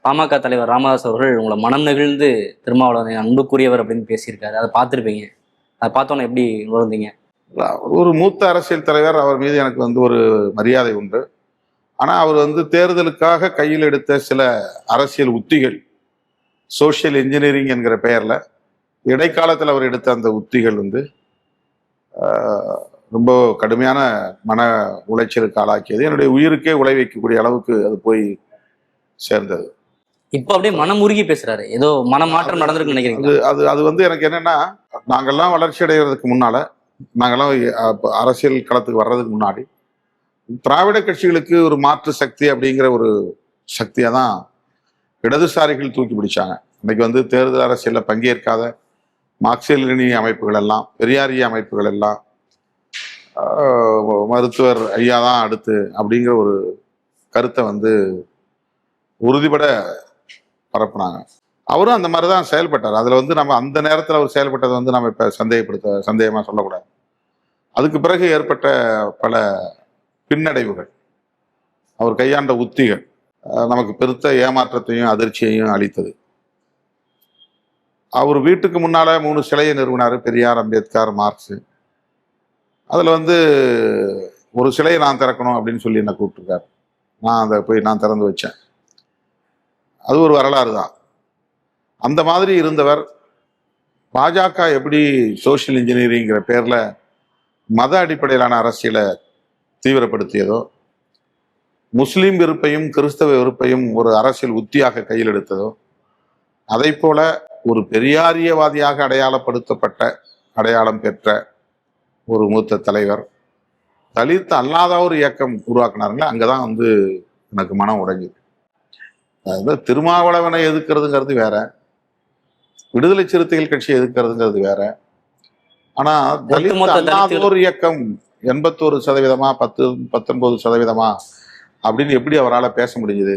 பாமக தலைவர் ராமதாஸ் அவர்கள் உங்களை மனம் நெகிழ்ந்து திருமாவளவனை அன்புக்குரியவர் அப்படின்னு பேசியிருக்காரு. அதை பார்த்துருப்பீங்க. அதை பார்த்தோன்னே எப்படி உணர்ந்தீங்க? ஒரு மூத்த அரசியல் தலைவர், அவர் மீது எனக்கு ஒரு மரியாதை உண்டு. ஆனா அவர் தேர்தலுக்காக கையில் எடுத்த சில அரசியல் உத்திகள், சோசியல் இன்ஜினியரிங் என்கிற பெயர்ல இடைக்காலத்தில் அவர் எடுத்த அந்த உத்திகள் ரொம்ப கடுமையான மன உளைச்சலுக்கு ஆளாக்கியது. என்னுடைய உயிருக்கே உழை வைக்கக்கூடிய அளவுக்கு அது போய் சேர்ந்தது. இப்போ அப்படியே மனம் உருகி பேசுறாரு. ஏதோ மனமாற்றம் நடந்திருக்கு நினைக்கிறீங்க? அது அது எனக்கு என்னன்னா, நாங்கெல்லாம் வளர்ச்சி அடைகிறதுக்கு முன்னால, நாங்கெல்லாம் அரசியல் களத்துக்கு வர்றதுக்கு முன்னாடி திராவிட கட்சிகளுக்கு ஒரு மாற்று சக்தி அப்படிங்கிற ஒரு சக்தியை தான் இடதுசாரிகள் தூக்கி பிடிச்சாங்க. இன்னைக்கு தேர்தல் அரசியலில் பங்கேற்காத மார்க்சிய லெனினிய அமைப்புகள் எல்லாம், பெரியாரிய அமைப்புகள் எல்லாம் மருத்துவர் ஐயா தான் அடுத்து அப்படிங்கிற ஒரு கருத்தை உறுதிபட பரப்புனாங்க. அவரும் அந்த மாதிரி தான் செயல்பட்டார். அதில் நம்ம அந்த நேரத்தில் அவர் செயல்பட்டதை நம்ம இப்போ சந்தேகமாக சொல்லக்கூடாது. அதுக்கு பிறகு ஏற்பட்ட பல பின்னடைவுகள், அவர் கையாண்ட உத்திகள் நமக்கு பெருத்த ஏமாற்றத்தையும் அதிர்ச்சியையும் அளித்தது. அவர் வீட்டுக்கு முன்னால 3 சிலையை நிறுவினார், பெரியார், அம்பேத்கர், மார்க்ஸ். அதில் ஒரு சிலையை நான் திறக்கணும் அப்படின்னு சொல்லி என்னை கூப்பிட்டுருக்காரு. நான் அதை போய் நான் திறந்து வச்சேன். அது ஒரு வரலாறு தான். அந்த மாதிரி இருந்தவர் பாஜக எப்படி சோசியல் இன்ஜினியரிங்கிற பேர்ல மத அடிப்படையிலான அரசியலை தீவிரப்படுத்தியதோ, முஸ்லீம் வெறுப்பையும் கிறிஸ்தவ வெறுப்பையும் ஒரு அரசியல் உத்தியாக கையில் எடுத்ததோ, அதை போல ஒரு பெரியாரியவாதியாக அடையாளம் பெற்ற ஒரு மூத்த தலைவர் தலித் அல்லாத ஒரு இயக்கம் உருவாக்குனாருங்களே, அங்கதான் எனக்கு மனம் உடைஞ்சுது. அதாவது திருமாவளவனை எதிர்க்கிறதுங்கிறது வேற, விடுதலை சிறுத்தைகள் கட்சியை எதிர்க்கிறதுங்கிறது வேற. ஆனா தலித் அல்லாத ஒரு இயக்கம் 81% 19% அப்படின்னு எப்படி அவரால் பேச முடிஞ்சது?